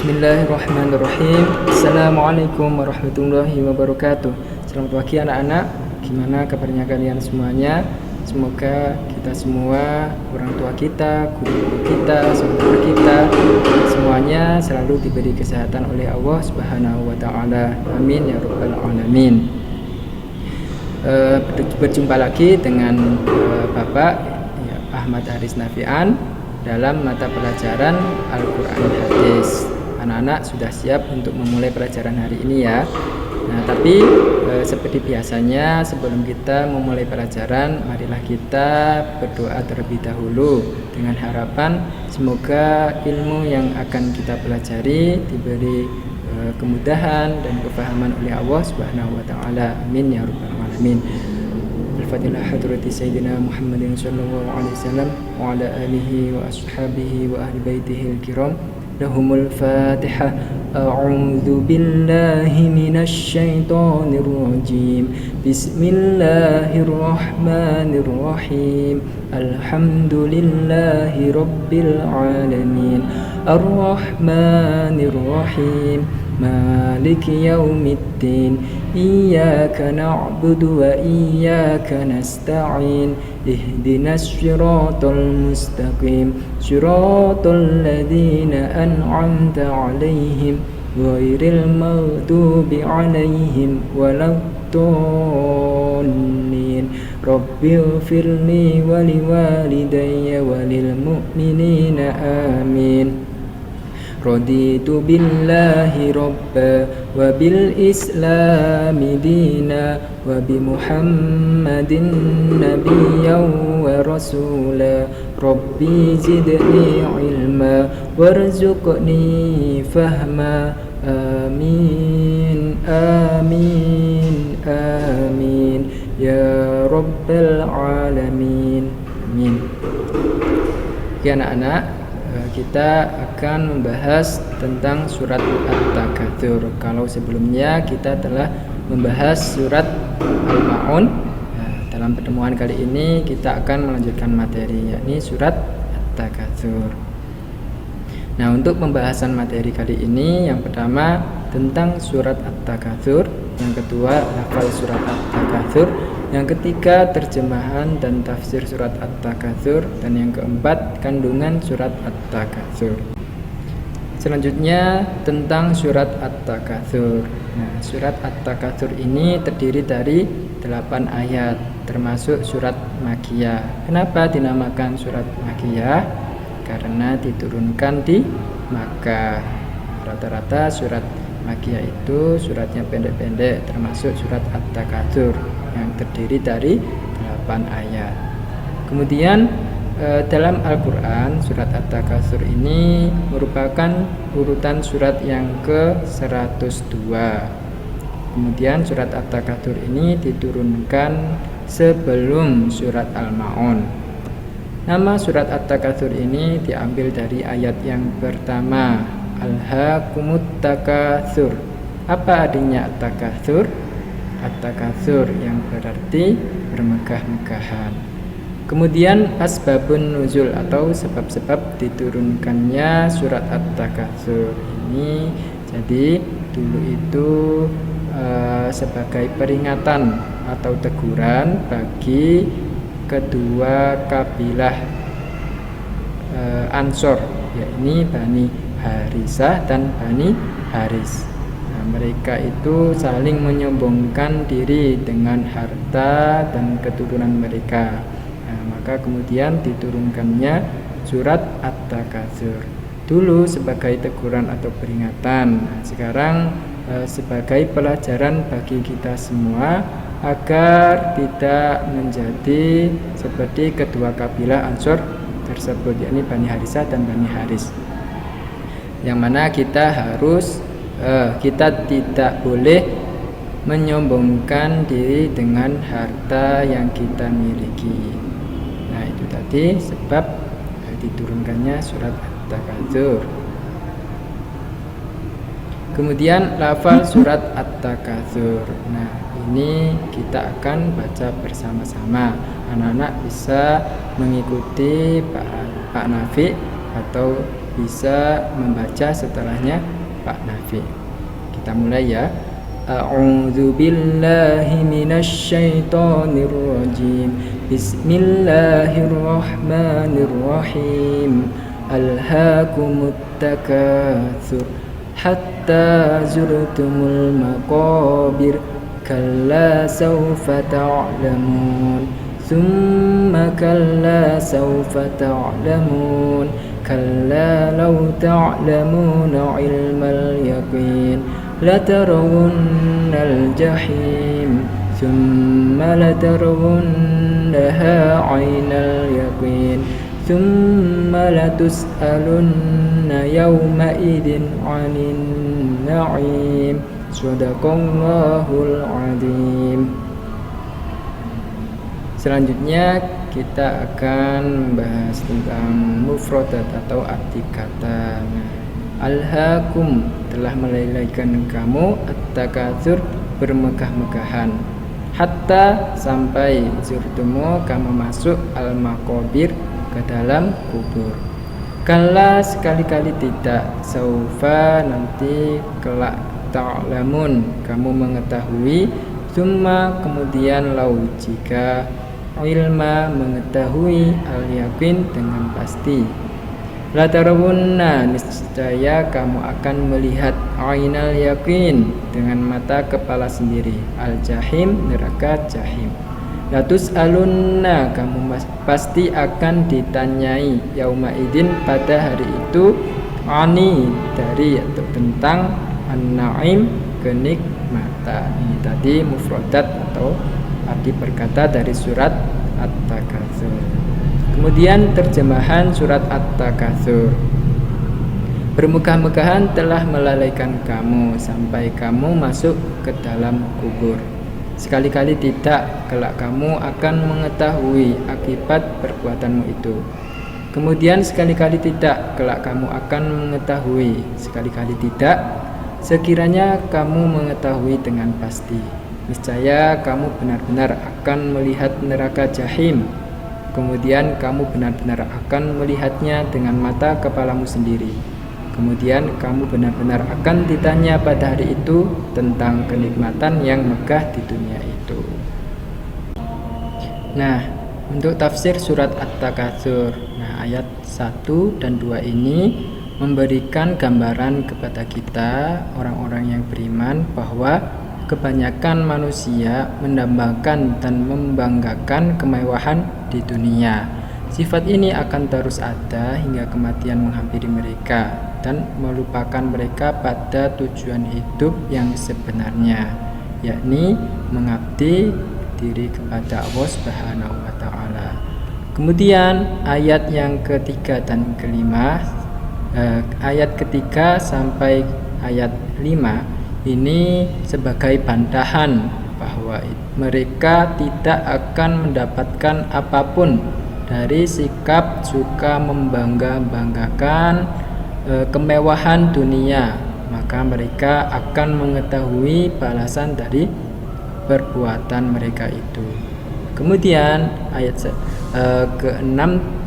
Bismillahirrahmanirrahim. Assalamualaikum warahmatullahi wabarakatuh. Selamat pagi anak-anak. Gimana kabarnya kalian semuanya? Semoga kita semua, orang tua kita, guru kita, saudara kita, semuanya selalu diberi kesehatan oleh Allah Subhanahu wa taala. Amin ya rabbal alamin. Berjumpa lagi dengan Bapak Ahmad Haris Nafian dalam mata pelajaran Al-Quran Hadis. Anak-anak sudah siap untuk memulai pelajaran hari ini ya. Nah, tapi seperti biasanya sebelum kita memulai pelajaran, marilah kita berdoa terlebih dahulu dengan harapan semoga ilmu yang akan kita pelajari diberi kemudahan dan kefahaman oleh Allah Subhanahu wa taala. Amin ya rabbal alamin. Al-Fatihah hadrati Sayyidina Muhammadin sallallahu alaihi wasallam wa ala alihi wa ashabihi wa ahli baitihi al-kiram. Lahumul Fatihah. A'udzu billahi minasy syaithanir rajim. Bismillahirrahmanirrahim. Alhamdulillahi rabbil alamin. Ar-Rahmanir Rahim. Maliki yaumiddin. Iyyaka na'budu wa iyyaka nasta'in. Ihdinas siratal mustaqim. Siratal ladzina an'amta 'alaihim ghairil maghdubi 'alaihim waladdallin. Rabbighfirli wa liwalidayya wa lil mu'minina amin. Raditu billahi rabba wa bil islami dina wa bi muhammadin nabiyyan wa rasula. Rabbi zidni ilma warzuqni fahma. Amin amin amin ya rabbal alamin. Amin. Oke anak-anak, kita akan membahas tentang surat At-Takatsur. Kalau sebelumnya kita telah membahas surat Al-Ma'un, dalam pertemuan kali ini kita akan melanjutkan materi, yakni surat At-Takatsur. Nah, untuk pembahasan materi kali ini, yang pertama tentang surat At-Takatsur, yang kedua lafal surat At-Takatsur, yang ketiga terjemahan dan tafsir surat At-Takatsur, dan yang keempat kandungan surat At-Takatsur. Selanjutnya tentang surat At-Takatsur. Nah, surat At-Takatsur ini terdiri dari 8 ayat, termasuk surat Makkiyah. Kenapa dinamakan surat Makkiyah? Karena diturunkan di Makkah. Rata-rata surat Makkiyah itu suratnya pendek-pendek, termasuk surat At-Takatsur yang terdiri dari 8 ayat. Kemudian dalam Al-Quran surat At-Takatsur ini merupakan urutan surat yang ke-102. Kemudian surat At-Takatsur ini diturunkan sebelum surat Al-Ma'un. Nama surat At-Takatsur ini diambil dari ayat yang pertama, Alhaakumut Takatsur. Apa artinya At-Takatsur? At-Takatsur yang berarti bermegah-megahan. Kemudian asbabun nuzul atau sebab-sebab diturunkannya surat At-Takatsur ini. Jadi dulu itu sebagai peringatan atau teguran bagi kedua kabilah Ansor, yakni Bani Harisah dan Bani Haris. Mereka itu saling menyombongkan diri dengan harta dan keturunan mereka. Maka kemudian diturunkannya surat At-Takatsur. Dulu sebagai teguran atau peringatan, sekarang sebagai pelajaran bagi kita semua agar tidak menjadi seperti kedua kabilah Ansor tersebut, yakni Bani Harisah dan Bani Haris, yang mana kita tidak boleh menyombongkan diri dengan harta yang kita miliki. Nah, itu tadi sebab diturunkannya surat At-Takatsur. Kemudian lafal surat At-Takatsur. Nah, ini kita akan baca bersama-sama. Anak-anak bisa mengikuti Pak Nafi atau bisa membaca setelahnya Pak Nafi. Kita mulai ya. A'udzu billahi minasy syaithanir rajim. Bismillahirrahmanirrahim. Alhaakumut takatsur hatta zurtumul maqabir. Kalla sawfa ta'lamun. Thumma kalla sawfa ta'lamun. Kalla law ta'lamuna 'ilmal yaqin latarawunnal jahim thumma latarawunnaha 'ainal yaqin thumma latus'alunna yawma idzin 'anin na'im. Shadaqallahul 'adzim. Selanjutnya kita akan membahas tentang mufradat atau arti kata. Alhaakum telah melalaikan kamu at-takatsur bermegah-megahan hatta sampai zurtumu kamu masuk al-maqabir ke dalam kubur. Kalla sekali-kali tidak, saufa nanti, kelak, ta'lamun kamu mengetahui, summa kemudian lau jika, ilma mengetahui, al-yaqin dengan pasti. La tarawunna niscaya kamu akan melihat, ainal yaqin dengan mata kepala sendiri, al-jahim neraka jahim. Latus alunna kamu pasti akan ditanyai, yauma idin pada hari itu, ani dari atau tentang, an-naim kenikmatan. Ini tadi mufradat atau arti perkata dari surat At-Takatsur. Kemudian terjemahan surat At-Takatsur. Bermegah-megahan telah melalaikan kamu sampai kamu masuk ke dalam kubur. Sekali-kali tidak, kelak kamu akan mengetahui akibat perbuatanmu itu. Kemudian sekali-kali tidak, kelak kamu akan mengetahui. Sekali-kali tidak, sekiranya kamu mengetahui dengan pasti. Niscaya kamu benar-benar akan melihat neraka jahim. Kemudian kamu benar-benar akan melihatnya dengan mata kepalamu sendiri. Kemudian kamu benar-benar akan ditanya pada hari itu tentang kenikmatan yang megah di dunia itu. Nah, untuk tafsir surat At-Takatsur, ayat 1 dan 2 ini memberikan gambaran kepada kita orang-orang yang beriman bahwa kebanyakan manusia mendambakan dan membanggakan kemewahan di dunia. Sifat ini akan terus ada hingga kematian menghampiri mereka dan melupakan mereka pada tujuan hidup yang sebenarnya, yakni mengabdi diri kepada Allah Subhanahu wa taala. Kemudian ayat yang ketiga dan kelima, ayat ketiga sampai ayat 5 ini sebagai bantahan bahwa mereka tidak akan mendapatkan apapun dari sikap suka membangga-banggakan kemewahan dunia, maka mereka akan mengetahui balasan dari perbuatan mereka itu. Kemudian ayat ke-6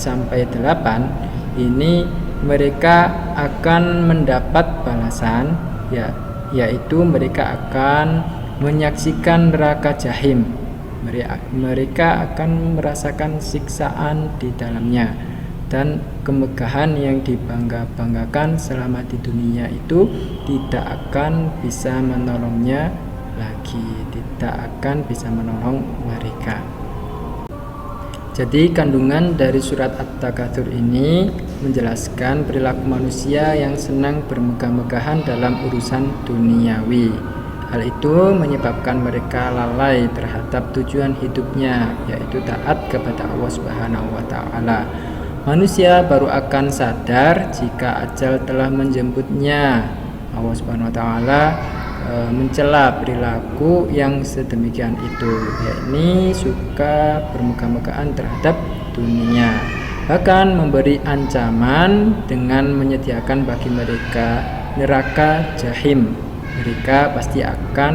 sampai 8 ini mereka akan mendapat balasan, yaitu mereka akan menyaksikan neraka jahim. Mereka akan merasakan siksaan di dalamnya, dan kemegahan yang dibangga-banggakan selama di dunia itu tidak akan bisa menolongnya lagi, tidak akan bisa menolong mereka. Jadi kandungan dari surat At-Takatsur ini menjelaskan perilaku manusia yang senang bermegah-megahan dalam urusan duniawi. Hal itu menyebabkan mereka lalai terhadap tujuan hidupnya, yaitu taat kepada Allah Subhanahu wa taala. Manusia baru akan sadar jika ajal telah menjemputnya. Allah Subhanahu wa taala mencela perilaku yang sedemikian itu, yakni suka bermegah-megahan terhadap dunia, bahkan memberi ancaman dengan menyediakan bagi mereka neraka jahim. Mereka pasti akan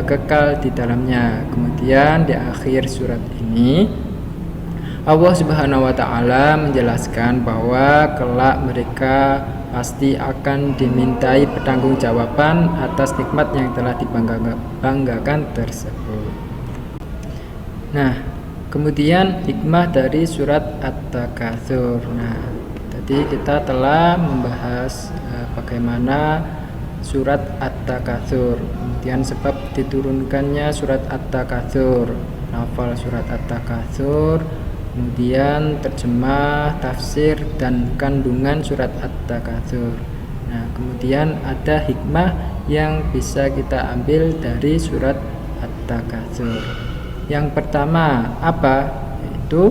kekal di dalamnya. Kemudian di akhir surat ini Allah Subhanahu wa taala menjelaskan bahwa kelak mereka pasti akan dimintai pertanggungjawaban atas nikmat yang telah dibanggakan tersebut. Nah, kemudian hikmah dari surat At-Takatsur. Nah, tadi kita telah membahas bagaimana surat At-Takatsur, kemudian sebab diturunkannya surat At-Takatsur, lafal surat At-Takatsur, kemudian terjemah, tafsir, dan kandungan surat At-Takatsur. Nah, kemudian ada hikmah yang bisa kita ambil dari surat At-Takatsur. Yang pertama apa? Yaitu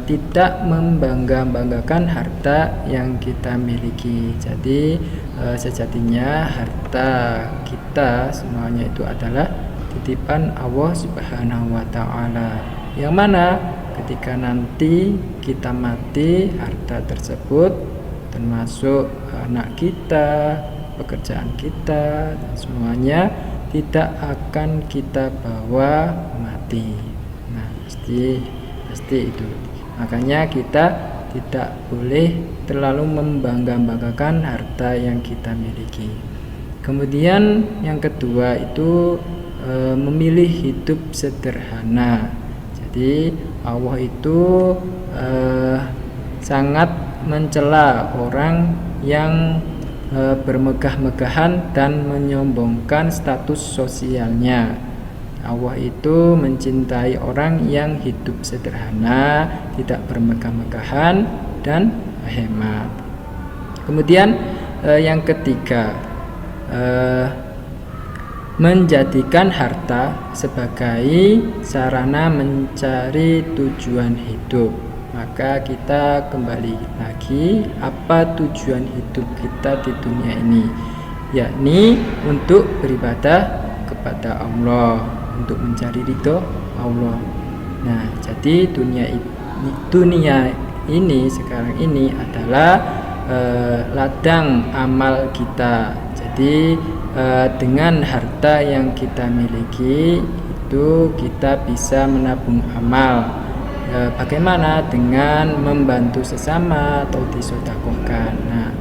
tidak membangga-banggakan harta yang kita miliki. Jadi sejatinya harta kita semuanya itu adalah titipan Allah Subhanahu wa taala. Yang mana ketika nanti kita mati, harta tersebut termasuk anak kita, pekerjaan kita, semuanya tidak akan kita bawa mati. Nah, pasti itu. Makanya kita tidak boleh terlalu membangga-banggakan harta yang kita miliki. Kemudian yang kedua itu memilih hidup sederhana. Jadi Allah itu sangat mencela orang yang bermegah-megahan dan menyombongkan status sosialnya. Allah itu mencintai orang yang hidup sederhana, tidak bermegah-megahan dan hemat. Kemudian yang ketiga, menjadikan harta sebagai sarana mencari tujuan hidup. Maka kita kembali lagi, apa tujuan hidup kita di dunia ini? Yakni untuk beribadah kepada Allah, untuk mencari ridho Allah. Nah, jadi dunia ini sekarang ini adalah ladang amal kita. Jadi dengan harta yang kita miliki itu kita bisa menabung amal. Bagaimana dengan membantu sesama atau disedekahkan. Nah,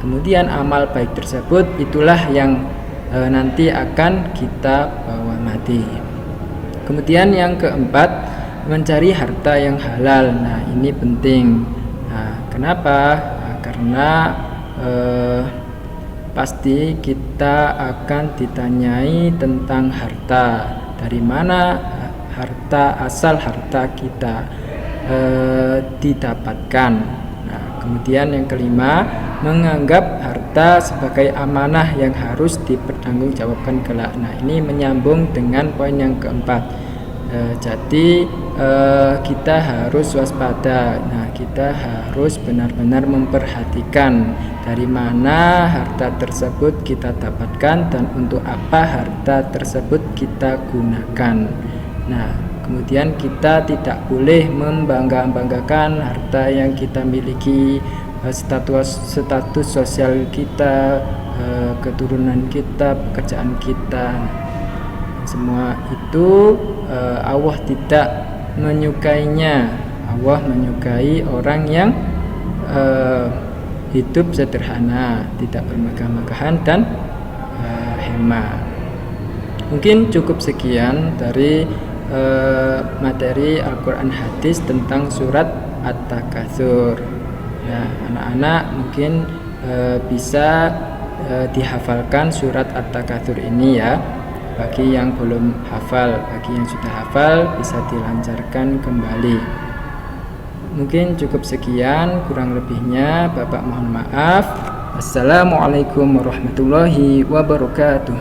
kemudian amal baik tersebut itulah yang nanti akan kita bawa mati. Kemudian yang keempat, mencari harta yang halal. Nah, ini penting. Nah, kenapa? Karena pasti kita akan ditanyai tentang harta. Dari mana asal harta kita didapatkan. Nah, kemudian yang kelima, menganggap harta sebagai amanah yang harus dipertanggungjawabkan kelak. Nah, ini menyambung dengan poin yang keempat. Jadi kita harus waspada. Nah, kita harus benar-benar memperhatikan dari mana harta tersebut kita dapatkan dan untuk apa harta tersebut kita gunakan. Nah, kemudian kita tidak boleh membangga-banggakan harta yang kita miliki, status sosial kita, keturunan kita, pekerjaan kita. Semua itu Allah tidak menyukainya. Allah menyukai orang yang hidup sederhana, tidak bermegah-megahan dan hemat. Mungkin cukup sekian dari materi Al-Quran hadis tentang surat At-Takatsur. Nah, anak-anak mungkin bisa dihafalkan surat At-Takatsur ini ya. Bagi yang belum hafal, bagi yang sudah hafal bisa dilancarkan kembali. Mungkin cukup sekian, kurang lebihnya Bapak mohon maaf. Assalamualaikum warahmatullahi wabarakatuh.